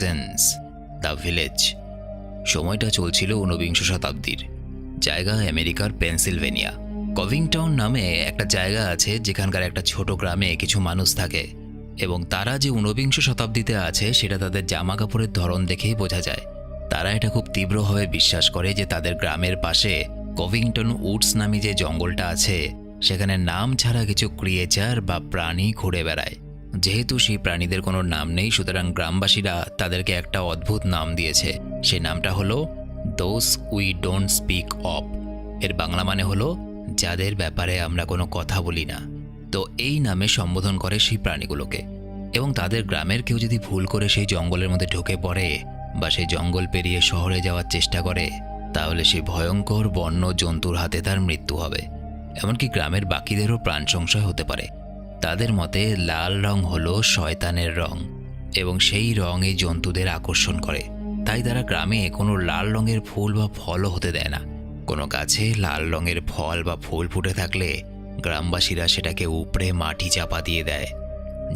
Sense the village. সময়টা চলছিল ঊনবিংশ শতাব্দীর। জায়গা আমেরিকার পেনসিলভেনিয়া। কভিংটাউন নামে একটা জায়গা আছে যেখানকার একটা ছোট গ্রামে কিছু মানুষ থাকে, এবং তারা যে ঊনবিংশ শতাব্দীতে আছে সেটা তাদের জামা কাপড়ের ধরন দেখেই বোঝা যায়। তারা এটা খুব তীব্রভাবে বিশ্বাস করে যে তাদের গ্রামের পাশে কভিংটন উডস নামে যে জঙ্গলটা আছে সেখানে নাম ছাড়া কিছু ক্রিয়েচার বা প্রাণী ঘুরে বেড়ায়। যেহেতু সেই প্রাণীদের কোনো নাম নেই, সুতরাং গ্রামবাসীরা তাদেরকে একটা অদ্ভুত নাম দিয়েছে। সেই নামটা হলো those we don't speak of. এর বাংলা মানে হলো যাদের ব্যাপারে আমরা কোনো কথা বলি না। তো এই নামে সম্বোধন করে সেই প্রাণীগুলোকে। এবং তাদের গ্রামের কেউ যদি ভুল করে সেই জঙ্গলের মধ্যে ঢুকে পড়ে বা সেই জঙ্গল পেরিয়ে শহরে যাওয়ার চেষ্টা করে, তাহলে সেই ভয়ঙ্কর বন্য জন্তুর হাতে তার মৃত্যু হবে। এমনকি গ্রামের বাকিদেরও প্রাণ সংশয় হতে পারে। তাদের মতে লাল রং হলো শয়তানের রং, এবং সেই রং এই জন্তুদের আকর্ষণ করে। তাই তারা গ্রামে কোনো লাল রঙের ফুল বা ফলও হতে দেয় না। কোনো গাছে লাল রঙের ফল বা ফুল ফুটে থাকলে গ্রামবাসীরা সেটাকে উপড়ে মাটি চাপা দিয়ে দেয়,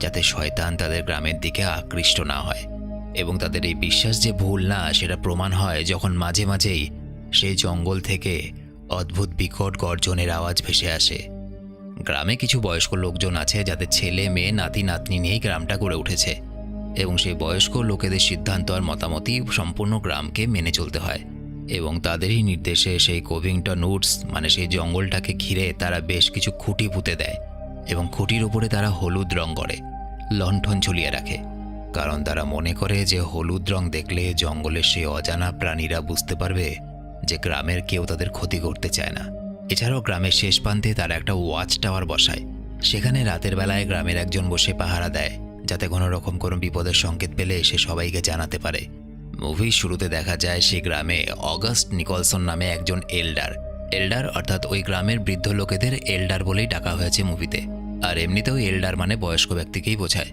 যাতে শয়তান তাদের গ্রামের দিকে আকৃষ্ট না হয়। এবং তাদের এই বিশ্বাস যে ভুল না সেটা প্রমাণ হয় যখন মাঝে মাঝেই সেই জঙ্গল থেকে অদ্ভুত বিকট গর্জনের আওয়াজ ভেসে আসে। গ্রামে কিছু বয়স্ক লোকজন আছে যাদের ছেলে মেয়ে নাতি নাতনি নিয়েই গ্রামটা গড়ে উঠেছে, এবং সেই বয়স্ক লোকেদের সিদ্ধান্ত আর মতামতই সম্পূর্ণ গ্রামকে মেনে চলতে হয়। এবং তাদেরই নির্দেশে সেই কভিংটন উডস মানে সেই জঙ্গলটাকে ঘিরে তারা বেশ কিছু খুঁটি পুঁতে দেয়, এবং খুঁটির উপরে তারা হলুদ রং করে লণ্ঠন ঝুলিয়ে রাখে। কারণ তারা মনে করে যে হলুদ রং দেখলে জঙ্গলের সেই অজানা প্রাণীরা বুঝতে পারবে যে গ্রামের কেউ তাদের ক্ষতি করতে চায় না। এছাড়াও গ্রামের শেষ প্রান্তে তারা একটা ওয়াচ টাওয়ার বসায়। সেখানে রাতের বেলায় গ্রামের একজন বসে পাহারা দেয়, যাতে কোনো রকম কোনো বিপদের সংকেত পেলে সে সবাইকে জানাতে পারে। মুভির শুরুতে দেখা যায় সে গ্রামে অগাস্ট নিকলসন নামে একজন এল্ডার অর্থাৎ ওই গ্রামের বৃদ্ধ লোকেদের এল্ডার বলেই ডাকা হয়েছে মুভিতে। আর এমনিতেও এল্ডার মানে বয়স্ক ব্যক্তিকেই বোঝায়।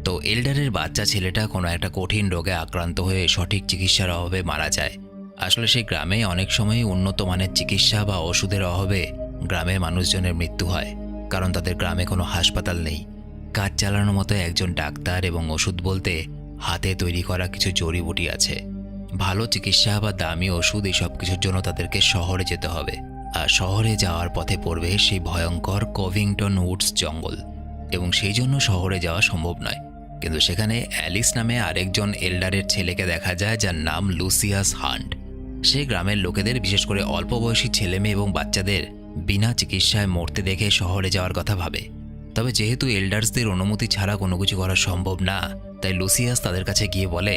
তো এল্ডারের বাচ্চা ছেলেটা কোনো একটা কঠিন রোগে আক্রান্ত হয়ে সঠিক চিকিৎসার অভাবে মারা যায়। আসলে সেই গ্রামে অনেক সময় উন্নত মানের চিকিৎসা বা ওষুধের অভাবে গ্রামের মানুষজনের মৃত্যু হয়, কারণ তাদের গ্রামে কোনো হাসপাতাল নেই। কাজ চালানোর মতো একজন ডাক্তার এবং ওষুধ বলতে হাতে তৈরি করা কিছু জড়িবুটি আছে। ভালো চিকিৎসা বা দামি ওষুধ এই সব কিছুর জন্য তাদেরকে শহরে যেতে হবে। আর শহরে যাওয়ার পথে পড়বে সেই ভয়ঙ্কর কভিংটন উডস জঙ্গল, এবং সেই জন্য শহরে যাওয়া সম্ভব নয়। কিন্তু সেখানে অ্যালিস নামে আরেকজন এল্ডারের ছেলেকে দেখা যায়, যার নাম লুসিয়াস হান্ট। সে গ্রামের লোকেদের, বিশেষ করে অল্প বয়সী ছেলে মেয়ে এবং বাচ্চাদের বিনা চিকিৎসায় মরতে দেখে শহরে যাওয়ার কথা ভাবে। তবে যেহেতু এল্ডার্সদের অনুমতি ছাড়া কোনো কিছু করা সম্ভব না, তাই লুসিয়াস তাদের কাছে গিয়ে বলে,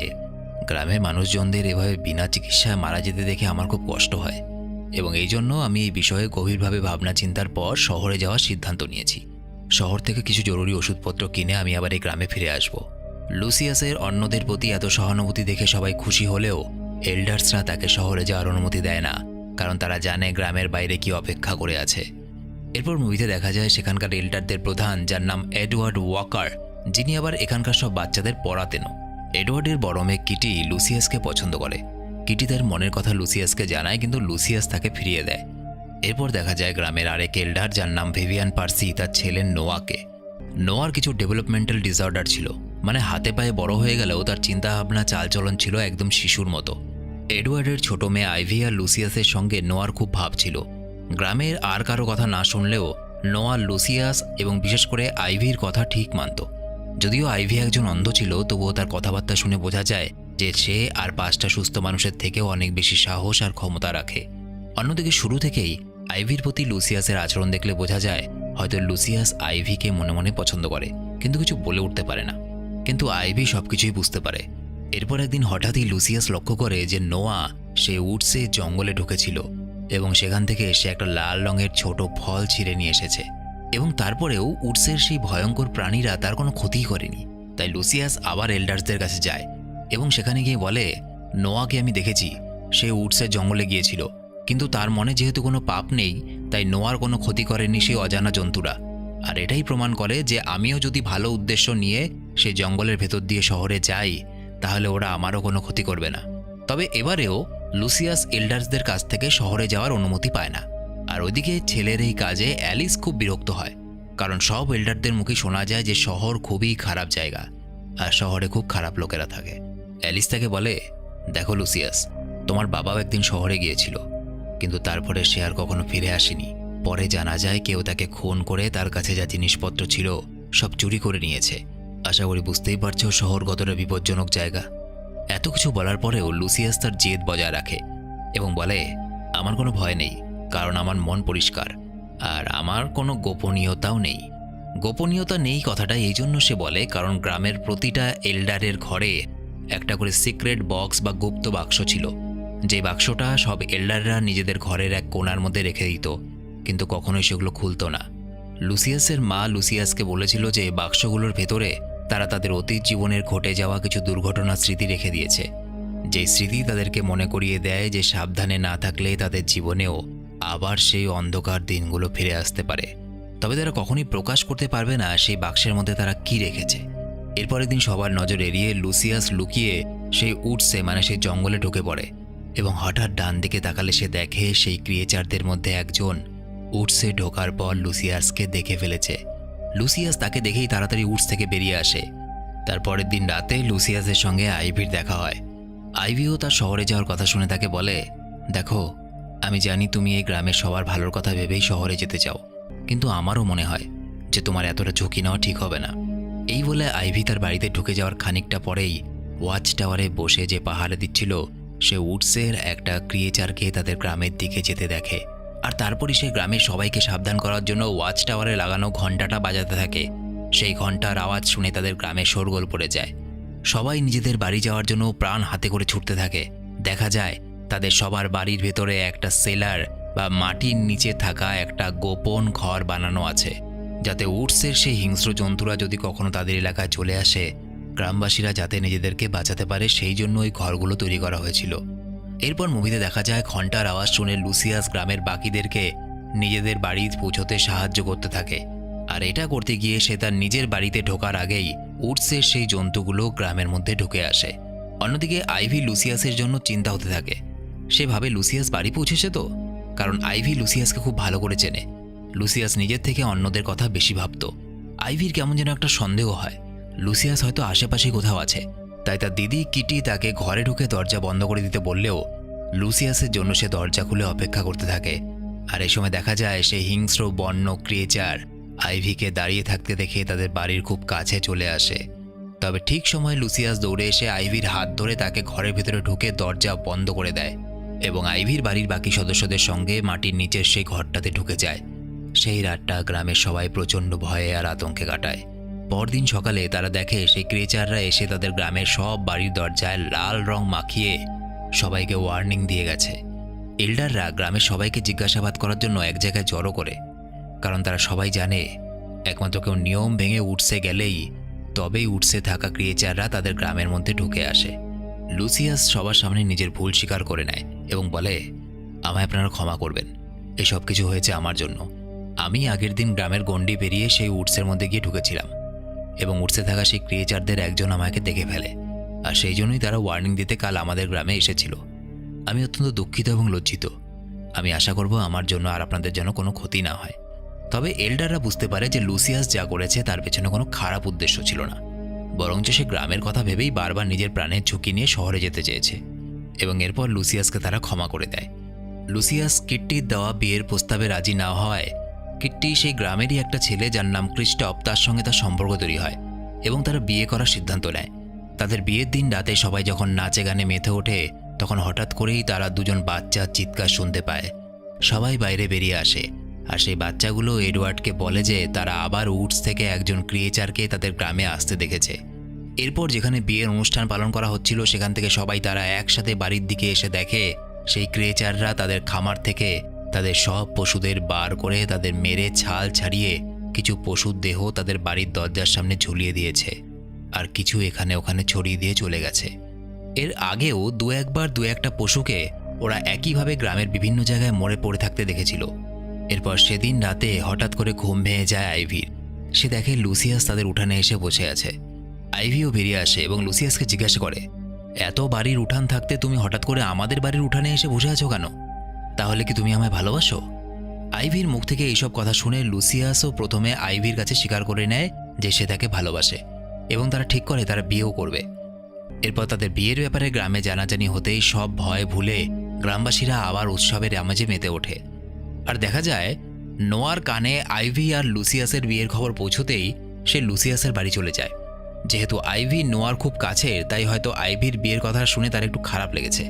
গ্রামের মানুষজনদের এভাবে বিনা চিকিৎসায় মারা যেতে দেখে আমার খুব কষ্ট হয়, এবং এই জন্য আমি এই বিষয়ে গভীরভাবে ভাবনা চিন্তার পর শহরে যাওয়ার সিদ্ধান্ত নিয়েছি। শহর থেকে কিছু জরুরি ওষুধপত্র কিনে আমি আবার এই গ্রামে ফিরে আসব। লুসিয়াসের অন্যদের প্রতি এত সহানুভূতি দেখে সবাই খুশি হলেও এল্ডার্সরা তাকে শহরে যাওয়ার অনুমতি দেয় না, কারণ তারা জানে গ্রামের বাইরে কি অপেক্ষা করে আছে। এরপর মুভিতে দেখা যায় সেখানকার এল্ডারদের প্রধান, যার নাম এডওয়ার্ড ওয়াকার, যিনি আবার এখানকার সব বাচ্চাদের পড়াতেনও। এডওয়ার্ডের বড় মেয়ে কিটি লুসিয়াসকে পছন্দ করে। কিটি তার মনের কথা লুসিয়াসকে জানায়, কিন্তু লুসিয়াস তাকে ফিরিয়ে দেয়। এরপর দেখা যায় গ্রামের আরেক এল্ডার, যার নাম ভিভিয়ান পার্সি, তার ছেলে নোয়াকে। নোয়ার কিছু ডেভেলপমেন্টাল ডিসঅর্ডার ছিল, মানে হাতে পায়ে বড় হয়ে গেলেও তার চিন্তাভাবনা চালচলন ছিল একদম শিশুর মতো। এডওয়ার্ডের ছোট মেয়ে আইভি আর লুসিয়াসের সঙ্গে নোয়ার খুব ভাব ছিল। গ্রামের আর কারো কথা না শুনলেও নোয়া লুসিয়াস এবং বিশেষ করে আইভির কথা ঠিক মানত। যদিও আইভি একজন অন্ধ ছিল, তবুও তার কথাবার্তা শুনে বোঝা যায় যে সে আর 5টা সুস্থ মানুষের থেকেও অনেক বেশি সাহস আর ক্ষমতা রাখে। অন্যদিকে শুরু থেকেই আইভির প্রতি লুসিয়াসের আচরণ দেখলে বোঝা যায় হয়তো লুসিয়াস আইভিকে মনে মনে পছন্দ করে, কিন্তু কিছু বলে উঠতে পারে না। কিন্তু আইভি সবকিছুই বুঝতে পারে। এরপর একদিন হঠাৎই লুসিয়াস লক্ষ্য করে যে নোয়া সে উডসে জঙ্গলে ঢুকেছিল, এবং সেখান থেকে সে একটা লাল রঙের ছোট ফল ছিঁড়ে নিয়ে এসেছে। এবং তারপরেও উডসের সেই ভয়ঙ্কর প্রাণীরা তার কোনো ক্ষতি করেনি। তাই লুসিয়াস আবার এল্ডার্সদের কাছে যায় এবং সেখানে গিয়ে বলে, নোয়াকে আমি দেখেছি, সে উডসের জঙ্গলে গিয়েছিল, কিন্তু তার মনে যেহেতু কোনো পাপ নেই, তাই নোয়ার কোনো ক্ষতি করেনি সেই অজানা জন্তুরা। আর এটাই প্রমাণ করে যে আমিও যদি ভালো উদ্দেশ্য নিয়ে সেই জঙ্গলের ভেতর দিয়ে শহরে যাই, তাহলে ওরা আমারও কোনো ক্ষতি করবে না। তবে এবারেও লুসিয়াস এল্ডার্সদের কাছ থেকে শহরে যাওয়ার অনুমতি পায় না। আর ওইদিকে ছেলের এই কাজে অ্যালিস খুব বিরক্ত হয়, কারণ সব এল্ডারদের মুখে শোনা যায় যে শহর খুবই খারাপ জায়গা আর শহরে খুব খারাপ লোকেরা থাকে। অ্যালিস তাকে বলে, দেখো লুসিয়াস, তোমার বাবাও একদিন শহরে গিয়েছিল, কিন্তু তারপরে সে আর কখনো ফিরে আসেনি। পরে জানা যায় কেউ তাকে খুন করে তার কাছে যা জিনিসপত্র ছিল সব চুরি করে নিয়েছে। আশা করি বুঝতেই পারছো শহর কতটা বিপজ্জনক জায়গা। এত কিছু বলার পরেও লুসিয়াস তার জেদ বজায় রাখে এবং বলে, আমার কোনো ভয় নেই, কারণ আমার মন পরিষ্কার আর আমার কোনো গোপনীয়তাও নেই। গোপনীয়তা নেই কথাটা এই জন্য সে বলে কারণ গ্রামের প্রতিটা এল্ডারের ঘরে একটা করে সিক্রেট বক্স বা গুপ্ত বাক্স ছিল, যে বাক্সটা সব এল্ডাররা নিজেদের ঘরের এক কোণার মধ্যে রেখে দিত, কিন্তু কখনোই সেগুলো খুলতো না। লুসিয়াসের মা লুসিয়াসকে বলেছিল যে বাক্সগুলোর ভেতরে তারা তাদের অতীত জীবনের ঘটে যাওয়া কিছু দুর্ঘটনার স্মৃতি রেখে দিয়েছে, যে স্মৃতি তাদেরকে মনে করিয়ে দেয় যে সাবধানে না থাকলে তাদের জীবনেও আবার সেই অন্ধকার দিনগুলো ফিরে আসতে পারে। তবে তারা কখনোই প্রকাশ করতে পারবে না সেই বাক্সের মধ্যে তারা কি রেখেছে। এরপরের দিন সবার নজর এড়িয়ে লুসিয়াস লুকিয়ে সেই উডসে মানে সেই জঙ্গলে ঢুকে পড়ে এবং হঠাৎ ডান দিকে তাকালে সে দেখে সেই ক্রিয়েচারদের মধ্যে একজন উডসে ঢোকার পর লুসিয়াসকে দেখে ফেলেছে। লুসিয়াস তাকে দেখেই তাড়াতাড়ি উডস থেকে বেরিয়ে আসে। তারপরের দিন রাতে লুসিয়াসের সঙ্গে আইভির দেখা হয়। আইভিও তার শহরে যাওয়ার কথা শুনে তাকে বলে, দেখো, আমি জানি তুমি এই গ্রামের সবার ভালোর কথা ভেবেই শহরে যেতে চাও, কিন্তু আমারও মনে হয় যে তোমার এতটা ঝুঁকি নেওয়া ঠিক হবে না। এই বলে আইভি তার বাড়িতে ঢুকে যাওয়ার খানিকটা পরেই ওয়াচ টাওয়ারে বসে যে পাহারা দিচ্ছিল সে উডসের একটা ক্রিয়েচারকে তাদের গ্রামের দিকে যেতে দেখে। আর তারপরই সে গ্রামের সবাইকে সাবধান করার জন্য ওয়াচ টাওয়ারে লাগানো ঘণ্টাটা বাজাতে থাকে। সেই ঘণ্টার আওয়াজ শুনে তাদের গ্রামে শোরগোল পড়ে যায়। সবাই নিজেদের বাড়ি যাওয়ার জন্য প্রাণ হাতে করে ছুটতে থাকে। দেখা যায় তাদের সবার বাড়ির ভেতরে একটা সেলার বা মাটির নিচে থাকা একটা গোপন ঘর বানানো আছে, যাতে উডসের সেই হিংস্র জন্তুরা যদি কখনো তাদের এলাকায় চলে আসে, গ্রামবাসীরা যাতে নিজেদেরকে বাঁচাতে পারে সেই জন্য ওই ঘরগুলো তৈরি করা হয়েছিল। এরপর মুভিতে দেখা যায় ঘণ্টার আওয়াজ শুনে লুসিয়াস গ্রামের বাকিদেরকে নিজেদের বাড়ি পৌঁছতে সাহায্য করতে থাকে। আর এটা করতে গিয়ে সে তার নিজের বাড়িতে ঢোকার আগেই উডসের সেই জন্তুগুলো গ্রামের মধ্যে ঢুকে আসে। অন্যদিকে আইভি লুসিয়াসের জন্য চিন্তা হতে থাকে। সে ভাবে লুসিয়াস বাড়ি পৌঁছেছে তো, কারণ আইভি লুসিয়াসকে খুব ভালো করে চেনে। লুসিয়াস নিজের থেকে অন্যদের কথা বেশি ভাবত। আইভির কেমন যেন একটা সন্দেহ হয় লুসিয়াস হয়তো আশেপাশে কোথাও আছে, তাই তার দিদি কিটি তাকে ঘরে ঢুকে দরজা বন্ধ করে দিতে বললেও লুসিয়াসের জন্য সে দরজা খুলে অপেক্ষা করতে থাকে। আর এই সময় দেখা যায় সেই হিংস্র বন্য ক্রিয়েচার আইভিকে দাঁড়িয়ে থাকতে দেখে তাদের বাড়ির খুব কাছে চলে আসে। তবে ঠিক সময় লুসিয়াস দৌড়ে এসে আইভির হাত ধরে তাকে ঘরের ভেতরে ঢুকে দরজা বন্ধ করে দেয় এবং আইভির বাড়ির বাকি সদস্যদের সঙ্গে মাটির নিচের সেই ঘরটাতে ঢুকে যায়। সেই রাতটা গ্রামের সবাই প্রচণ্ড ভয়ে আর আতঙ্কে কাটায়। পরদিন সকালে তারা দেখে সেই ক্রিয়েচাররা এসে তাদের গ্রামের সব বাড়ির দরজায় লাল রং মাখিয়ে সবাইকে ওয়ার্নিং দিয়ে গেছে। এল্ডাররা গ্রামের সবাইকে জিজ্ঞাসাবাদ করার জন্য এক জায়গায় জড়ো করে, কারণ তারা সবাই জানে একমাত্র কেউ নিয়ম ভেঙে উডসে গেলেই তবেই উডসে থাকা ক্রিয়েচাররা তাদের গ্রামের মধ্যে ঢুকে আসে। লুসিয়াস সবার সামনে নিজের ভুল স্বীকার করে নেয় এবং বলে, আমায় আপনারা ক্ষমা করবেন, এসব কিছু হয়েছে আমার জন্য। আমি আগের দিন গ্রামের গণ্ডি পেরিয়ে সেই উডসের মধ্যে গিয়ে ঢুকেছিলাম এবং উডসে থাকা সেই ক্রিয়েচারদের একজন আমাকে দেখে ফেলে, আর সেই জন্যই তারা ওয়ার্নিং দিতে কাল আমাদের গ্রামে এসেছিল। আমি অত্যন্ত দুঃখিত এবং লজ্জিত। আমি আশা করব আমার জন্য আর আপনাদের যেন কোনো ক্ষতি না হয়। তবে এল্ডাররা বুঝতে পারে যে লুসিয়াস যা করেছে তার পেছনে কোনো খারাপ উদ্দেশ্য ছিল না, বরঞ্চ সে গ্রামের কথা ভেবেই বারবার নিজের প্রাণের ঝুঁকি নিয়ে শহরে যেতে চেয়েছে এবং এরপর লুসিয়াসকে তারা ক্ষমা করে দেয়। লুসিয়াস কিট্টির দেওয়া বিয়ের প্রস্তাবে রাজি না হওয়ায় কিট্টি সেই গ্রামেরই একটা ছেলে যার নাম ক্রিস্টফ, তার সঙ্গে তার সম্পর্ক তৈরি হয় এবং তারা বিয়ে করার সিদ্ধান্ত নেয়। তাদের বিয়ের দিন রাতে সবাই যখন নাচে গানে মেতে ওঠে তখন হঠাৎ করেই তারা দুজন বাচ্চার চিৎকার শুনতে পায়। সবাই বাইরে বেরিয়ে আসে আর সেই বাচ্চাগুলো এডওয়ার্ডকে বলে যে তারা আবার উডস থেকে একজন ক্রিয়েচারকে তাদের গ্রামে আসতে দেখেছে। এরপর যেখানে বিয়ের অনুষ্ঠান পালন করা হচ্ছিল সেখান থেকে সবাই তারা একসাথে বাড়ির দিকে এসে দেখে সেই ক্রিয়েচাররা তাদের খামার থেকে তাদের সব পশুদের বার করে তাদের মেরে ছাল ছাড়িয়ে কিছু পশুর দেহ তাদের বাড়ির দরজার সামনে ঝুলিয়ে দিয়েছে আর কিছু এখানে ওখানে ছড়িয়ে দিয়ে চলে গেছে। এর আগেও দু একটা পশুকে ওরা একইভাবে গ্রামের বিভিন্ন জায়গায় মরে পড়ে থাকতে দেখেছিল। এরপর সেদিন রাতে হঠাৎ করে ঘুম ভেঙে যায় আইভির। সে দেখে লুসিয়াস তাদের উঠানে এসে বসে আছে। আইভিও বেরিয়ে আসে এবং লুসিয়াসকে জিজ্ঞাসা করে, এত বাড়ির উঠান থাকতে তুমি হঠাৎ করে আমাদের বাড়ির উঠানে এসে বসে আছো কেন? তাহলে কি তুমি আমায় ভালোবাসো? আইভির মুখ থেকে এইসব কথা শুনে লুসিয়াসও প্রথমে আইভির কাছে স্বীকার করে নেয় যে সে তাকে ভালোবাসে এবং তারা ঠিক করে তারা বিয়েও করবে। এরপর তাদের বিয়ের ব্যাপারে গ্রামে জানাজানি হতেই সব ভয় ভুলে গ্রামবাসীরা আবার উৎসবের আমেজে মেতে ওঠে। আর দেখা যায় নোয়ার কানে আইভি আর লুসিয়াসের বিয়ের খবর পৌঁছতেই সে লুসিয়াসের বাড়ি চলে যায়। যেহেতু আইভি নোয়ার খুব কাছের, তাই হয়তো আইভির বিয়ের কথা শুনে তার একটু খারাপ লেগেছে।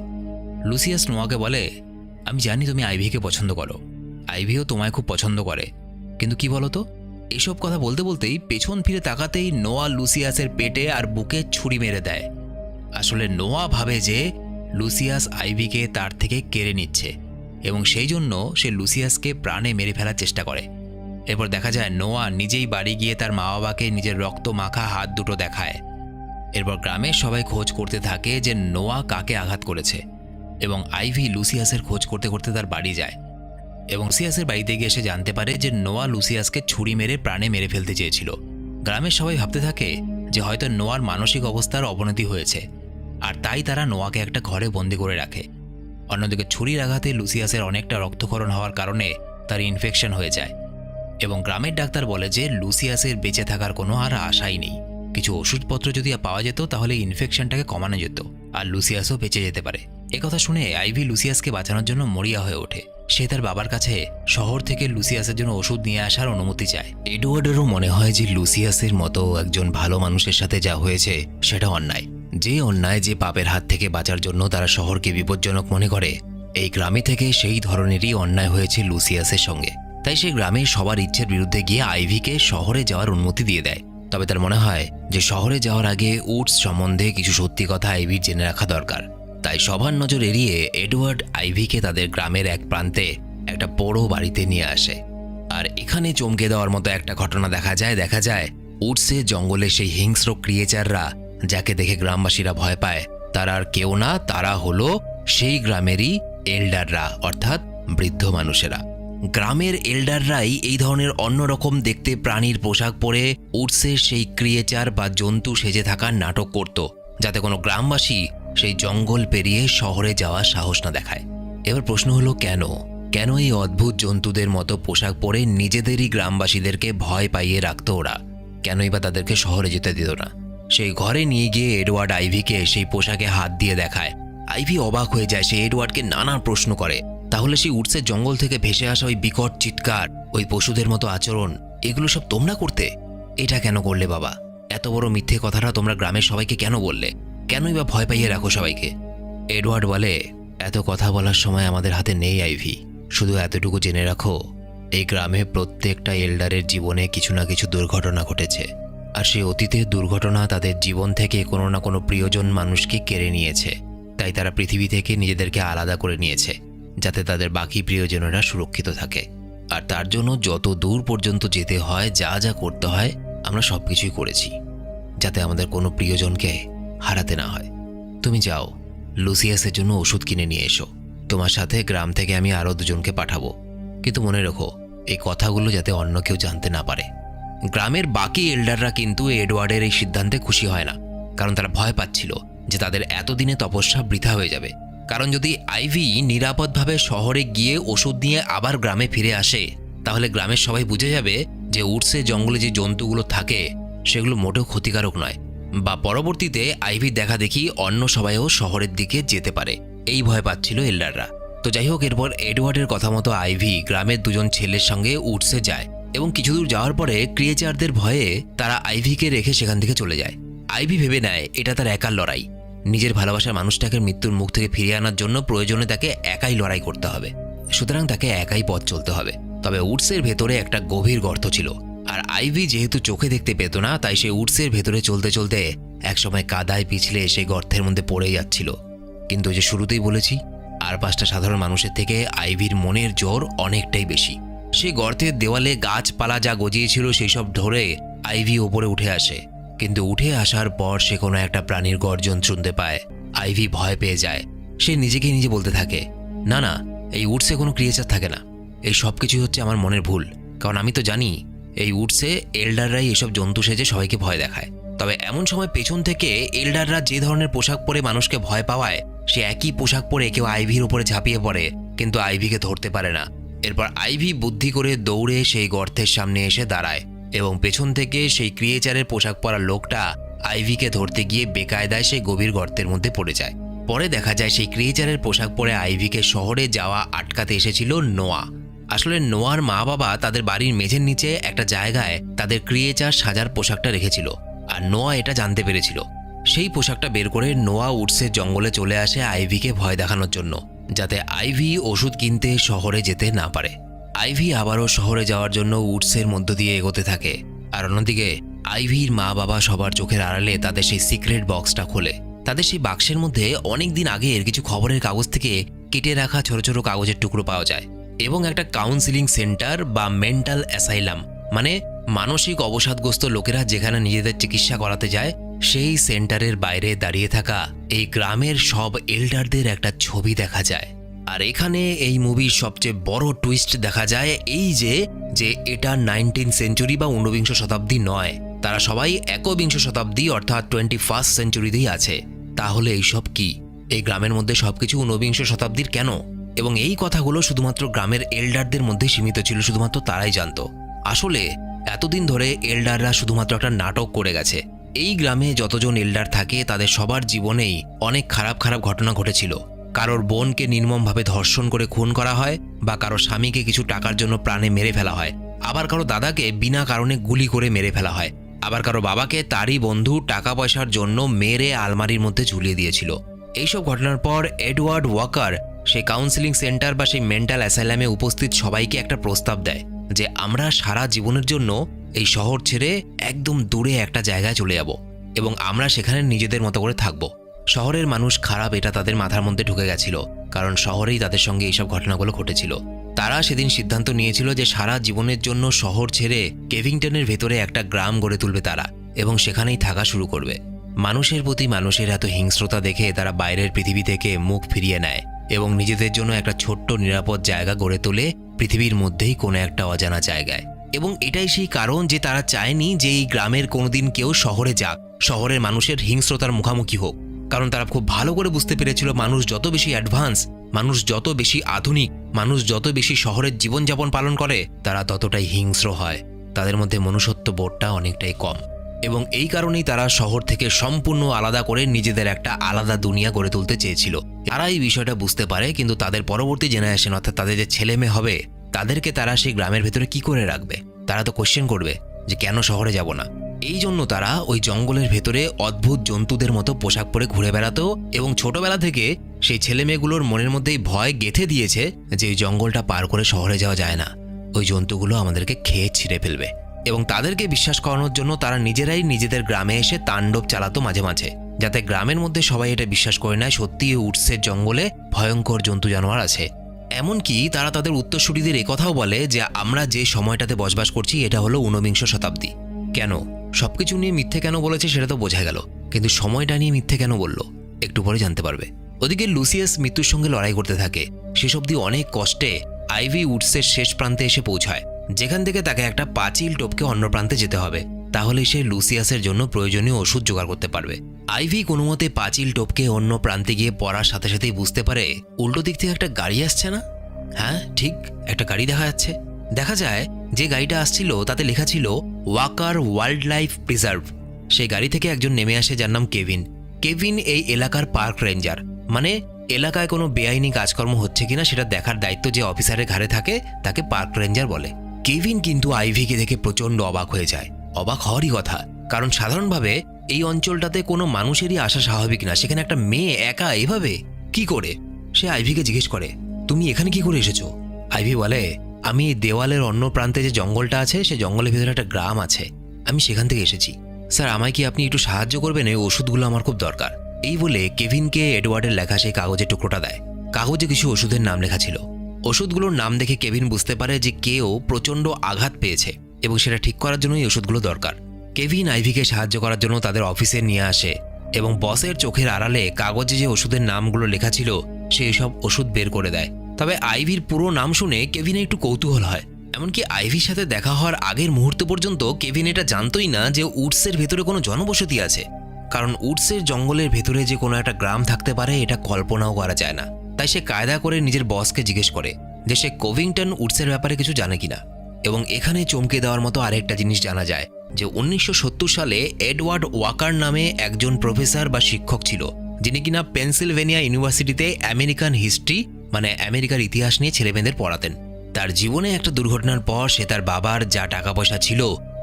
লুসিয়াস নোয়াকে বলে, আমি জানি তুমি আইভিকে পছন্দ করো, আইভিও তোমায় খুব পছন্দ করে, কিন্তু কি বলো তো, এসব কথা বলতে বলতেই পেছন ফিরে তাকাতেই নোয়া লুসিয়াসের পেটে আর বুকে ছুরি মেরে দেয়। আসলে নোয়া ভাবে যে লুসিয়াস আইভিকে তার থেকে কেড়ে নিচ্ছে এবং সেই জন্য সে লুসিয়াসকে প্রাণে মেরে ফেলার চেষ্টা করে। এরপর দেখা যায় নোয়া নিজেই বাড়ি গিয়ে তার মা বাবাকে নিজের রক্ত মাখা হাত দুটো দেখায়। এরপর গ্রামের সবাই খোঁজ করতে থাকে যে নোয়া কাকে আঘাত করেছে এবং আইভি লুসিয়াসের খোঁজ করতে করতে তার বাড়ি যায় এবং লুসিয়াসের বাড়িতে গিয়ে সে জানতে পারে যে নোয়া লুসিয়াসকে ছুরি মেরে প্রাণে মেরে ফেলতে চেয়েছিল। গ্রামের সবাই ভাবতে থাকে যে হয়তো নোয়ার মানসিক অবস্থার অবনতি হয়েছে, আর তাই তারা নোয়াকে একটা ঘরে বন্দি করে রাখে। অন্যদিকে ছুরির আঘাতে লুসিয়াসের অনেকটা রক্তক্ষরণ হওয়ার কারণে তার ইনফেকশন হয়ে যায় এবং গ্রামের ডাক্তার বলে যে লুসিয়াসের বেঁচে থাকার কোনো আর আশাই নেই। কিছু ওষুধপত্র যদি পাওয়া যেত তাহলে ইনফেকশনটাকে কমানো যেত আর লুসিয়াসও বেঁচে যেতে পারে। একথা শুনে আইভি লুসিয়াসকে বাঁচানোর জন্য মরিয়া হয়ে ওঠে। সে তার বাবার কাছে শহর থেকে লুসিয়াসের জন্য ওষুধ নিয়ে আসার অনুমতি চায়। এডওয়ার্ডেরও মনে হয় যে লুসিয়াসের মতো একজন ভালো মানুষের সাথে যা হয়েছে সেটা অন্যায়। যে অন্যায়, যে পাপের হাত থেকে বাঁচার জন্য তারা শহরকে বিপজ্জনক মনে করে, এই গ্রামে থেকে সেই ধরনেরই অন্যায় হয়েছে লুসিয়াসের সঙ্গে। তাই সে গ্রামের সবার ইচ্ছের বিরুদ্ধে গিয়ে আইভিকে শহরে যাওয়ার অনুমতি দিয়ে দেয়। তবে তার মনে হয় যে শহরে যাওয়ার আগে উডস সম্বন্ধে কিছু সত্যি কথা আইভির জেনে রাখা দরকার। তাই সবার নজর এড়িয়ে এডওয়ার্ড আইভিকে তাদের গ্রামের এক প্রান্তে একটা বড় বাড়িতে নিয়ে আসে। আর এখানে চমকে দেওয়ার মতো একটা ঘটনা দেখা যায় উডসে জঙ্গলে সেই হিংস্র ক্রিয়েচাররা যাকে দেখে গ্রামবাসীরা ভয় পায়, তারা আর কেউ না, তারা হলো সেই গ্রামেরই এল্ডাররা, অর্থাৎ বৃদ্ধ মানুষেরা। গ্রামের এল্ডাররাই এই ধরনের অন্যরকম দেখতে প্রাণীর পোশাক পরে উডসের সেই ক্রিয়েচার বা জন্তু সেজে থাকার নাটক করত, যাতে কোনো গ্রামবাসী সেই জঙ্গল পেরিয়ে শহরে যাওয়ার সাহস না দেখায়। এবার প্রশ্ন হলো কেন এই অদ্ভুত জন্তুদের মতো পোশাক পরে নিজেদেরই গ্রামবাসীদেরকে ভয় পাইয়ে রাখত ওরা? কেনই বা তাদেরকে শহরে যেতে দিত না? সেই ঘরে নিয়ে গিয়ে এডওয়ার্ড আইভিকে সেই পোশাকে হাত দিয়ে দেখায়। আইভি অবাক হয়ে যায়। সে এডওয়ার্ডকে নানা প্রশ্ন করে, তাহলে সেই উডসের জঙ্গল থেকে ভেসে আসা ওই বিকট চিৎকার, ওই পশুদের মতো আচরণ, এগুলো সব তোমরা করতে? এটা কেন করলে বাবা? এত বড় মিথ্যে কথাটা তোমরা গ্রামের সবাইকে কেন বললে? কেনই বা ভয় পাইয়ে রাখো সবাইকে? এডওয়ার্ড বলে, এত কথা বলার সময় আমাদের হাতে নেই আইভি, শুধু এতটুকু জেনে রাখো, এই গ্রামে প্রত্যেকটা এল্ডারের জীবনে কিছু না কিছু দুর্ঘটনা ঘটেছে, আর সেই অতীতের দুর্ঘটনা তাদের জীবন থেকে কোনো না কোনো প্রিয়জন মানুষকে কেড়ে নিয়েছে। তাই তারা পৃথিবী থেকে নিজেদেরকে আলাদা করে নিয়েছে, যাতে তাদের বাকি প্রিয়জনেরা সুরক্ষিত থাকে। আর তার জন্য যত দূর পর্যন্ত যেতে হয়, যা যা করতে হয়, আমরা সব কিছুই করেছি, যাতে আমাদের কোনো প্রিয়জনকে হারাতে না হয়। তুমি যাও, লুসিয়াসের জন্য ওষুধ কিনে নিয়ে এসো। তোমার সাথে গ্রাম থেকে আমি আরও দুজনকে পাঠাবো, কিন্তু মনে রেখো এই কথাগুলো যাতে অন্য কেউ জানতে না পারে। গ্রামের বাকি এল্ডাররা কিন্তু এডওয়ার্ডের এই সিদ্ধান্তে খুশি হয় না, কারণ তারা ভয় পাচ্ছিল যে তাদের এতদিনে তপস্যা বৃথা হয়ে যাবে। কারণ যদি আইভি নিরাপদভাবে শহরে গিয়ে ওষুধ নিয়ে আবার গ্রামে ফিরে আসে, তাহলে গ্রামের সবাই বুঝে যাবে যে উডসে জঙ্গলে যে জন্তুগুলো থাকে সেগুলো মোটেও ক্ষতিকারক নয়, বা পরবর্তীতে আইভির দেখা দেখি অন্য সবাইও শহরের দিকে যেতে পারে। এই ভয় পাচ্ছিল এল্ডাররা। তো যাই হোক, এরপর এডওয়ার্ডের কথা মতো আইভি গ্রামের দুজন ছেলের সঙ্গে উডসে যায় এবং কিছু দূর যাওয়ার পরে ক্রিয়েচারদের ভয়ে তারা আইভিকে রেখে সেখান থেকে চলে যায়। আইভি ভেবে নেয় এটা তার একার লড়াই। নিজের ভালোবাসার মানুষটাকে মৃত্যুর মুখ থেকে ফিরিয়ে আনার জন্য প্রয়োজনে তাকে একাই লড়াই করতে হবে, সুতরাং তাকে একাই পথ চলতে হবে। তবে উডসের ভেতরে একটা গভীর গর্ত ছিল, আর আইভি যেহেতু চোখে দেখতে পেত না, তাই সে উডসের ভেতরে চলতে চলতে একসময় কাদায় পিছলে সেই গর্তের মধ্যে পড়ে যাচ্ছিল। কিন্তু যে শুরুতেই বলেছি, আর 5টা সাধারণ মানুষের থেকে আইভির মনের জোর অনেকটাই বেশি। সে গর্তের দেওয়ালে গাছপালা যা গজিয়েছিল সেই সব ধরে আইভি ওপরে উঠে আসে, কিন্তু উঠে আসার পর সে কোনো একটা প্রাণীর গর্জন শুনতে পায়। আইভি ভয় পেয়ে যায়। সে নিজেকে নিজে বলতে থাকে, না না, এই উডসে কোনো ক্রিয়েচার থাকে না, এই সব কিছুই হচ্ছে আমার মনের ভুল। কারণ আমি তো জানি এই উডসে এল্ডাররাই এসব জন্তু সেজে সবাইকে ভয় দেখায়। তবে এমন সময় পেছন থেকে এল্ডাররা যে ধরনের পোশাক পরে মানুষকে ভয় পাওয়ায়, সে একই পোশাক পরে কেউ আইভির উপরে ঝাঁপিয়ে পড়ে, কিন্তু আইভিকে ধরতে পারে না। এরপর আইভি বুদ্ধি করে দৌড়ে সেই গর্তের সামনে এসে দাঁড়ায় এবং পেছন থেকে সেই ক্রিয়েচারের পোশাক পরা লোকটা আইভিকে ধরতে গিয়ে বেকায়দায় সেই গভীর গর্তের মধ্যে পড়ে যায়। পরে দেখা যায় সেই ক্রিয়েচারের পোশাক পরে আইভিকে শহরে যাওয়া আটকাতে এসেছিল নোয়া। আসলে নোয়ার মা বাবা তাদের বাড়ির মেঝের নিচে একটা জায়গায় তাদের ক্রিয়েচার সাজার পোশাকটা রেখেছিল, আর নোয়া এটা জানতে পেরেছিল। সেই পোশাকটা বের করে নোয়া উডসের জঙ্গলে চলে আসে আইভিকে ভয় দেখানোর জন্য, যাতে আইভি ওষুধ কিনতে শহরে যেতে না পারে। আইভি আবারও শহরে যাওয়ার জন্য উডসের মধ্য দিয়ে এগোতে থাকে, আর অন্যদিকে আইভির মা বাবা সবার চোখের আড়ালে তাদের সেই সিক্রেট বক্সটা খোলে। তাদের সেই বাক্সের মধ্যে অনেক দিন আগের কিছু খবরের কাগজ থেকে কেটে রাখা ছোট ছোট কাগজের টুকরো পাওয়া যায়, এবং একটা কাউন্সিলিং সেন্টার বা মেন্টাল অ্যাসাইলাম, মানে মানসিক অবসাদগ্রস্ত লোকেরা যেখানে নিজেদের চিকিৎসা করাতে যায়, সেই সেন্টারের বাইরে দাঁড়িয়ে থাকা এই গ্রামের সব এল্ডারদের একটা ছবি দেখা যায়। আর এখানে এই মুভির সবচেয়ে বড় টুইস্ট দেখা যায় এই যে এটা 19th সেঞ্চুরি বা 19বিংশ শতাব্দী নয়, তারা সবাই একবিংশ শতাব্দী অর্থাৎ 21st সেঞ্চুরিতেই আছে। তাহলে এইসব কি? এই গ্রামের মধ্যে সবকিছু 19বিংশ শতাব্দীর কেন? এবং এই কথাগুলো শুধুমাত্র গ্রামের এল্ডারদের মধ্যে সীমিত ছিল, শুধুমাত্র তারাই জানতো। আসলে এতদিন ধরে এল্ডাররা শুধুমাত্র একটা নাটক করে গেছে। এই গ্রামে যতজন এল্ডার থাকে তাদের সবার জীবনেই অনেক খারাপ খারাপ ঘটনা ঘটেছিল। কারোর বোনকে নির্মমভাবে ধর্ষণ করে খুন করা হয়, বা কারো স্বামীকে কিছু টাকার জন্য প্রাণে মেরে ফেলা হয়, আবার কারো দাদাকে বিনা কারণে গুলি করে মেরে ফেলা হয়, আবার কারো বাবাকে তারই বন্ধু টাকা পয়সার জন্য মেরে আলমারির মধ্যে ঝুলিয়ে দিয়েছিল। এইসব ঘটনার পর এডওয়ার্ড ওয়াকার সেই কাউন্সিলিং সেন্টার বা সেই মেন্টাল অ্যাসাইলামে উপস্থিত সবাইকে একটা প্রস্তাব দেয় যে আমরা সারা জীবনের জন্য এই শহর ছেড়ে একদম দূরে একটা জায়গায় চলে যাব, এবং আমরা সেখানে নিজেদের মতো করে থাকব। শহরের মানুষ খারাপ এটা তাদের মাথার মধ্যে ঢুকে গেছিল, কারণ শহরেই তাদের সঙ্গে এইসব ঘটনাগুলো ঘটেছিল। তারা সেদিন সিদ্ধান্ত নিয়েছিল যে সারা জীবনের জন্য শহর ছেড়ে কেভিংটনের ভেতরে একটা গ্রাম গড়ে তুলবে তারা, এবং সেখানেই থাকা শুরু করবে। মানুষের প্রতি মানুষের এত হিংস্রতা দেখে তারা বাইরের পৃথিবী থেকে মুখ ফিরিয়ে নেয় এবং নিজেদের জন্য একটা ছোট্ট নিরাপদ জায়গা গড়ে তোলে পৃথিবীর মধ্যেই কোনো একটা অজানা জায়গায়। এবং এটাই সেই কারণ যে তারা চায়নি যে এই গ্রামের কোনোদিন কেউ শহরে যাক, শহরের মানুষের হিংস্রতার মুখোমুখি হোক, কারণ তারা খুব ভালো করে বুঝতে পেরেছিল মানুষ যত বেশি অ্যাডভান্স, মানুষ যত বেশি আধুনিক, মানুষ যত বেশি শহরের জীবনযাপন পালন করে, তারা ততটাই হিংস্র হয়, তাদের মধ্যে মনুষ্যত্ব বোধটা অনেকটাই কম। এবং এই কারণেই তারা শহর থেকে সম্পূর্ণ আলাদা করে নিজেদের একটা আলাদা দুনিয়া গড়ে তুলতে চেয়েছিল। তারা এই বিষয়টা বুঝতে পারে, কিন্তু তাদের পরবর্তী জেনারেশন অর্থাৎ তাদের যে ছেলে মেয়ে হবে তাদেরকে তারা সেই গ্রামের ভেতরে কি করে রাখবে? তারা তো কোশ্চেন করবে যে কেন শহরে যাব না। এই জন্য তারা ওই জঙ্গলের ভেতরে অদ্ভুত জন্তুদের মতো পোশাক পরে ঘুরে বেড়াতো, এবং ছোটবেলা থেকে সেই ছেলে মেয়েগুলোর মনের মধ্যেই ভয় গেঁথে দিয়েছে যে এই জঙ্গলটা পার করে শহরে যাওয়া যায় না, ওই জন্তুগুলো আমাদেরকে খেয়ে ছিঁড়ে ফেলবে। এবং তাদেরকে বিশ্বাস করানোর জন্য তারা নিজেরাই নিজেদের গ্রামে এসে তাণ্ডব চালাতো মাঝে মাঝে, যাতে গ্রামের মধ্যে সবাই এটা বিশ্বাস করে নেয় সত্যি উডসের জঙ্গলে ভয়ঙ্কর জন্তু জানোয়ার আছে। এমনকি তারা তাদের উত্তরসূরিদের একথাও বলে যে আমরা যে সময়টাতে বসবাস করছি এটা হলো 19বিংশ শতাব্দী। কেন? সবকিছু নিয়ে মিথ্যে কেন বলেছে সেটা তো বোঝা গেল, কিন্তু সময়টা নিয়ে মিথ্যে কেন বলল একটু পরে জানতে পারবে। ওদিকে লুসিয়াস মৃত্যুর সঙ্গে লড়াই করতে থাকে। শেষ অবধি অনেক কষ্টে আইভি উডসের শেষ প্রান্তে এসে পৌঁছায়, যেখান থেকে তাকে একটা পাঁচিল টপকে অন্য প্রান্তে যেতে হবে, তাহলে সে লুসিয়াসের জন্য প্রয়োজনীয় ওষুধ জোগাড় করতে পারবে। আইভি কোনো মতে পাঁচিল টপকে অন্য প্রান্তে গিয়ে পড়ার সাথে সাথেই বুঝতে পারে উল্টো দিক থেকে একটা গাড়ি আসছে না? হ্যাঁ ঠিক, একটা গাড়ি দেখা যাচ্ছে। দেখা যায় যে গাড়িটা আসছিল তাতে লেখা ছিল ওয়াকার ওয়াইল্ড লাইফ প্রিজার্ভ। সেই গাড়ি থেকে একজন নেমে আসে যার নাম কেভিন। কেভিন এই এলাকার পার্ক রেঞ্জার, মানে এলাকায় কোনো বেআইনি কাজকর্ম হচ্ছে কিনা সেটা দেখার দায়িত্ব যে অফিসারের ঘাড়ে থাকে তাকে পার্ক রেঞ্জার বলে। কেভিন কিন্তু আইভিকে দেখে প্রচণ্ড অবাক হয়ে যায়। অবাক হওয়ারই কথা, কারণ সাধারণভাবে এই অঞ্চলটাতে কোনো মানুষেরই আসা স্বাভাবিক না, সেখানে একটা মেয়ে একা এভাবে কি করে? সে আইভিকে জিজ্ঞেস করে তুমি এখানে কি করে এসেছো? আইভি বলে আমি দেওয়ালের অন্য প্রান্তে যে জঙ্গলটা আছে সে জঙ্গলের ভিতরে একটা গ্রাম আছে, আমি সেখান থেকে এসেছি। স্যার আমায় কি আপনি একটু সাহায্য করবেন? এই ওষুধগুলো আমার খুব দরকার। এই বলে কেভিনকে এডওয়ার্ডের লেখা সেই কাগজের টুকরোটা দেয়। কাগজে কিছু ওষুধের নাম লেখা ছিল। ওষুধগুলোর নাম দেখে কেভিন বুঝতে পারে যে কেউ প্রচণ্ড আঘাত পেয়েছে এবং সেটা ঠিক করার জন্যই ওষুধগুলো দরকার। কেভিন আইভিকে সাহায্য করার জন্য তাদের অফিসে নিয়ে আসে এবং বসের চোখের আড়ালে কাগজে যে ওষুধের নামগুলো লেখা ছিল সেই সব ওষুধ বের করে দেয়। তবে আইভির পুরো নাম শুনে কেভিনের একটু কৌতূহল হয়। এমনকি আইভির সাথে দেখা হওয়ার আগের মুহূর্ত পর্যন্ত কেভিন এটা জানতোই না যে উডসের ভেতরে কোনো জনবসতি আছে, কারণ উডসের জঙ্গলের ভেতরে যে কোনো একটা গ্রাম থাকতে পারে এটা কল্পনাও করা যায় না। তাই সে কায়দা করে নিজের বসকে জিজ্ঞেস করে যে সে কোভিংটন উডসের ব্যাপারে কিছু জানে কিনা। এবং এখানে চমকে দেওয়ার মতো আরেকটা জিনিস জানা যায় যে 1970 সালে এডওয়ার্ড ওয়াকার নামে একজন প্রফেসর বা শিক্ষক ছিল, যিনি কিনা পেনসিলভেনিয়া ইউনিভার্সিটিতে আমেরিকান হিস্ট্রি মানে আমেরিকার ইতিহাস নিয়ে ছেলেমেয়েদের পড়াতেন। তার জীবনে একটা দুর্ঘটনার পর সে তার বাবার যা টাকা পয়সা ছিল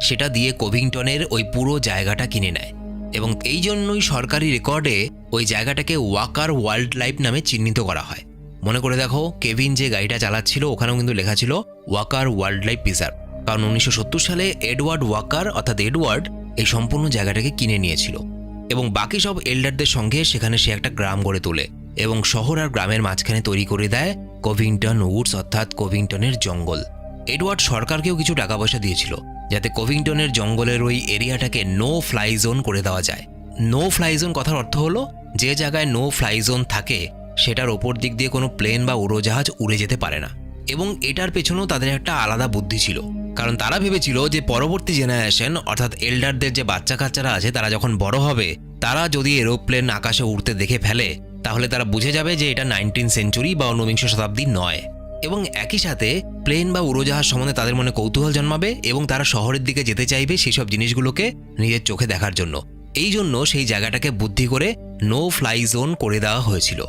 সেটা দিয়ে কোভিংটনের ওই পুরো জায়গাটা কিনে নেয়, এবং এই জন্যই সরকারি রেকর্ডে ওই জায়গাটাকে ওয়াকার ওয়াইল্ড লাইফ নামে চিহ্নিত করা হয়। মনে করে দেখো, কেভিন যে গাড়িটা চালাচ্ছিল ওখানেও কিন্তু লেখা ছিল ওয়াকার ওয়াইল্ড লাইফ প্রিজার্ভ, কারণ 1970 সালে এডওয়ার্ড ওয়াকার অর্থাৎ এডওয়ার্ড এই সম্পূর্ণ জায়গাটাকে কিনে নিয়েছিল, এবং বাকি সব এল্ডারদের সঙ্গে সেখানে সে একটা গ্রাম গড়ে তোলে এবং শহর আর গ্রামের মাঝখানে তৈরি করে দেয় কোভিংটন উডস অর্থাৎ কোভিংটনের জঙ্গল। এডওয়ার্ড সরকারকেও কিছু টাকা পয়সা দিয়েছিল যাতে কোভিংটনের জঙ্গলের ওই এরিয়াটাকে নো ফ্লাই জোন করে দেওয়া যায়। নো ফ্লাই জোন কথার অর্থ হলো যে জায়গায় নো ফ্লাই জোন থাকে সেটার ওপর দিক দিয়ে কোনো প্লেন বা উড়োজাহাজ উড়ে যেতে পারে না, এবং এটার পেছনেও তাদের একটা আলাদা বুদ্ধি ছিল, কারণ তারা ভেবেছিল যে পরবর্তী জেনারেশন অর্থাৎ এল্ডারদের যে বাচ্চা কাচ্চারা আছে তারা যখন বড় হবে তারা যদি এরোপ্লেন আকাশে উড়তে দেখে ফেলে তাহলে তারা বুঝে যাবে যে এটা 19th সেঞ্চুরি বা 19বিংশ শতাব্দী নয়, এবং একই সাথে প্লেন বা উড়োজাহাজ সম্বন্ধে তাদের মনে কৌতূহল জন্মাবে এবং তারা শহরের দিকে যেতে চাইবে সেই সব জিনিসগুলোকে নিজের চোখে দেখার জন্য। এই জন্য সেই জায়গাটাকে বুদ্ধি করে নো ফ্লাই জোন করে দেওয়া হয়েছিল।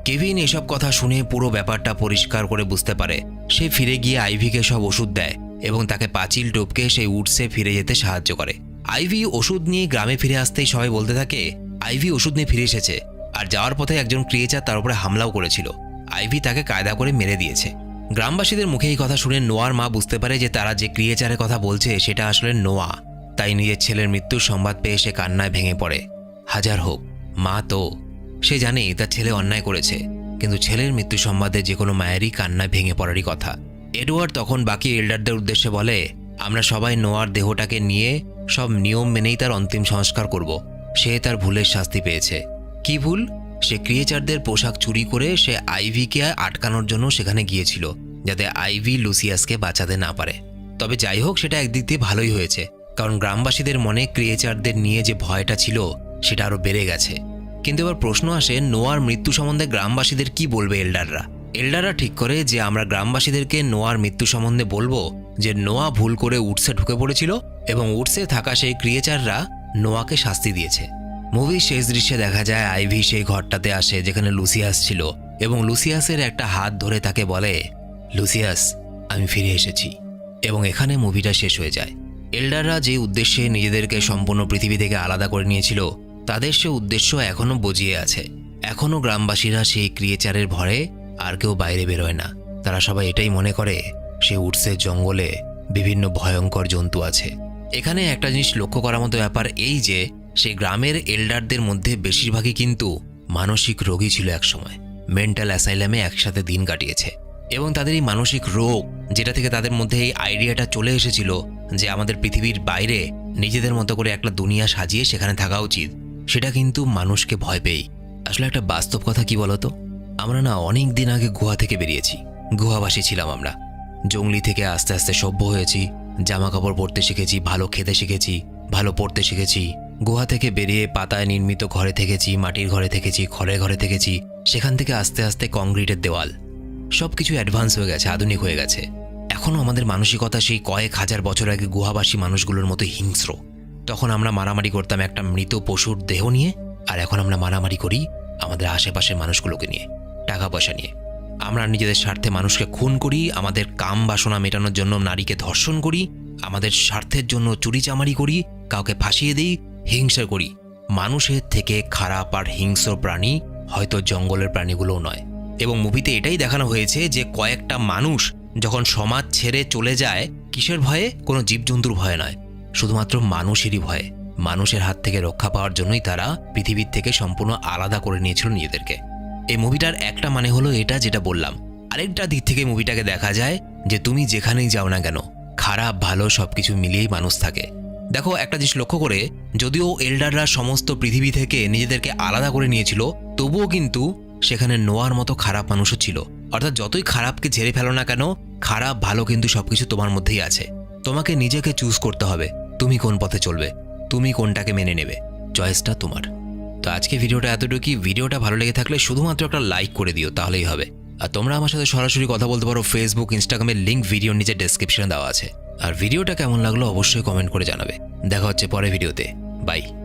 কেভিন এসব কথা শুনে পুরো ব্যাপারটা পরিষ্কার করে বুঝতে পারে। সে ফিরে গিয়ে আইভিকে সব ওষুধ দেয় এবং তাকে পাঁচিল টপকে সেই উডসে ফিরে যেতে সাহায্য করে। আইভি ওষুধ নিয়ে গ্রামে ফিরে আসতেই সবাই বলতে থাকে আইভি ওষুধ নিয়ে ফিরে এসেছে, আর যাওয়ার পথে একজন ক্রিয়েচার তার উপরে হামলাও করেছিল। আইভি তাকে কায়দা করে মেরে দিয়েছে। গ্রামবাসীদের মুখে এই কথা শুনে নোয়ার মা বুঝতে পারে যে তারা যে ক্রিয়েচারের কথা বলছে সেটা আসলে নোয়া। তাই নিজের ছেলের মৃত্যুর সংবাদ পেয়ে সে কান্নায় ভেঙে পড়ে। হাজার হোক মা তো, সে জানে তার ছেলে অন্যায় করেছে, কিন্তু ছেলের মৃত্যু সংবাদে যে কোনো মায়েরই কান্নায় ভেঙে পড়ারই কথা। এডওয়ার্ড তখন বাকি এল্ডারদের উদ্দেশ্যে বলে, আমরা সবাই নোয়ার দেহটাকে নিয়ে সব নিয়ম মেনেই তার অন্তিম সংস্কার করব। সে তার ভুলের শাস্তি পেয়েছে। কি ভুল? সে ক্রিয়েচারদের পোশাক চুরি করে সে আইভিকে আটকানোর জন্য সেখানে গিয়েছিল, যাতে আইভি লুসিয়াসকে বাঁচাতে না পারে। তবে যাই হোক, সেটা একদিক দিয়ে ভালোই হয়েছে, কারণ গ্রামবাসীদের মনে ক্রিয়েচারদের নিয়ে যে ভয়টা ছিল সেটা আরও বেড়ে গেছে। কিন্তু এবার প্রশ্ন আসে, নোয়ার মৃত্যু সম্বন্ধে গ্রামবাসীদের কি বলবে এল্ডাররা? এল্ডাররা ঠিক করে যে আমরা গ্রামবাসীদেরকে নোয়ার মৃত্যু সম্বন্ধে বলবো যে নোয়া ভুল করে উডসে ঢুকে পড়েছিল এবং উডসে থাকা সেই ক্রিয়েচাররা নোয়াকে শাস্তি দিয়েছে। মুভির শেষ দৃশ্যে দেখা যায় আইভি সেই ঘরটাতে আসে যেখানে লুসিয়াস ছিল এবং লুসিয়াসের একটা হাত ধরে তাকে বলে, লুসিয়াস আমি ফিরে এসেছি, এবং এখানে মুভিটা শেষ হয়ে যায়। এল্ডাররা যে উদ্দেশ্যে নিজেদেরকে সম্পূর্ণ পৃথিবী থেকে আলাদা করে নিয়েছিল তাদের সে উদ্দেশ্য এখনও বজিয়ে আছে। এখনও গ্রামবাসীরা সেই ক্রিয়েচারের ভয়ে আর কেউ বাইরে বেরোয় না। তারা সবাই এটাই মনে করে সে উডসের জঙ্গলে বিভিন্ন ভয়ঙ্কর জন্তু আছে। এখানে একটা জিনিস লক্ষ্য করার মতো ব্যাপার এই যে সেই গ্রামের এল্ডারদের মধ্যে বেশিরভাগই কিন্তু মানসিক রোগী ছিল একসময়, মেন্টাল অ্যাসাইলামে একসাথে দিন কাটিয়েছে, এবং তাদের এই মানসিক রোগ যেটা থেকে তাদের মধ্যে এই আইডিয়াটা চলে এসেছিল যে আমাদের পৃথিবীর বাইরে নিজেদের মতো করে একটা দুনিয়া সাজিয়ে সেখানে থাকা উচিত, সেটা কিন্তু মানুষকে ভয় পেয়েই। আসলে একটা বাস্তব কথা কি বলতো, আমরা না অনেক দিন আগে গুহা থেকে বেরিয়েছি, গুহাবাসী ছিলাম আমরা। জঙ্গলি থেকে আস্তে আস্তে সভ্য হয়েছি, জামা কাপড় পরতে শিখেছি, ভালো খেতে শিখেছি, ভালো পড়তে শিখেছি। গুহা থেকে বেরিয়ে পাতায় নির্মিত ঘরে থেকেছি, মাটির ঘরে থেকেছি, খড়ের ঘরে থেকেছি। সেখান থেকে আস্তে আস্তে কংক্রিটের দেওয়াল, সব কিছু অ্যাডভান্স হয়ে গেছে, আধুনিক হয়ে গেছে। এখনও আমাদের মানসিকতা সেই কয়েক হাজার বছর আগে গুহাবাসী মানুষগুলোর মতো হিংস্র। তখন আমরা মারামারি করতাম একটা মৃত পশুর দেহ নিয়ে, আর এখন আমরা মারামারি করি আমাদের আশেপাশের মানুষগুলোকে নিয়ে, টাকা পয়সা নিয়ে। আমরা নিজেদের স্বার্থে মানুষকে খুন করি, আমাদের কাম বাসনা মেটানোর জন্য নারীকে ধর্ষণ করি, আমাদের স্বার্থের জন্য চুরিচামারি করি, কাউকে ফাঁসিয়ে দিই, হিংসা করি। মানুষের থেকে খারাপ আর হিংস্র প্রাণী হয়তো জঙ্গলের প্রাণীগুলোও নয়। এবং মুভিতে এটাই দেখানো হয়েছে যে কয়েকটা মানুষ যখন সমাজ ছেড়ে চলে যায়, কিসের ভয়ে? কোনো জীবজন্তুর ভয়ে নয়, শুধুমাত্র মানুষেরই ভয়ে। মানুষের হাত থেকে রক্ষা পাওয়ার জন্যই তারা পৃথিবীর থেকে সম্পূর্ণ আলাদা করে নিয়েছিল নিজেদেরকে। এই মুভিটার একটা মানে হলো এটা যেটা বললাম। আরেকটা দিক থেকে মুভিটাকে দেখা যায় যে তুমি যেখানেই যাও না কেন, খারাপ ভালো সবকিছু মিলিয়েই মানুষ থাকে। দেখো, একটা জিনিস লক্ষ্য করে, যদিও এল্ডাররা সমস্ত পৃথিবী থেকে নিজেদেরকে আলাদা করে নিয়েছিল, তবুও কিন্তু সেখানে নোয়ার মতো খারাপ মানুষও ছিল। অর্থাৎ যতই খারাপকে ঝেড়ে ফেলো না কেন, খারাপ ভালো কিন্তু সবকিছু তোমার মধ্যেই আছে। তোমাকে নিজেকে চুজ করতে হবে, তুমি কোন পথে চলবে, তুমি কোনটাকে মেনে নেবে, চয়েসটা তোমার। তো আজকে ভিডিওটা এতটুকুই। ভিডিওটা ভালো লেগে থাকলে শুধুমাত্র একটা লাইক করে দিও, তাহলেই হবে। আর তোমরা আমার সাথে সরাসরি কথা বলতে পারো ফেসবুক, ইনস্টাগ্রামের লিঙ্ক ভিডিওর নিচে ডেসক্রিপশনে দেওয়া আছে। আর ভিডিওটা কেমন লাগলো অবশ্যই কমেন্ট করে জানাবে। দেখা হচ্ছে পরের ভিডিওতে। বাই।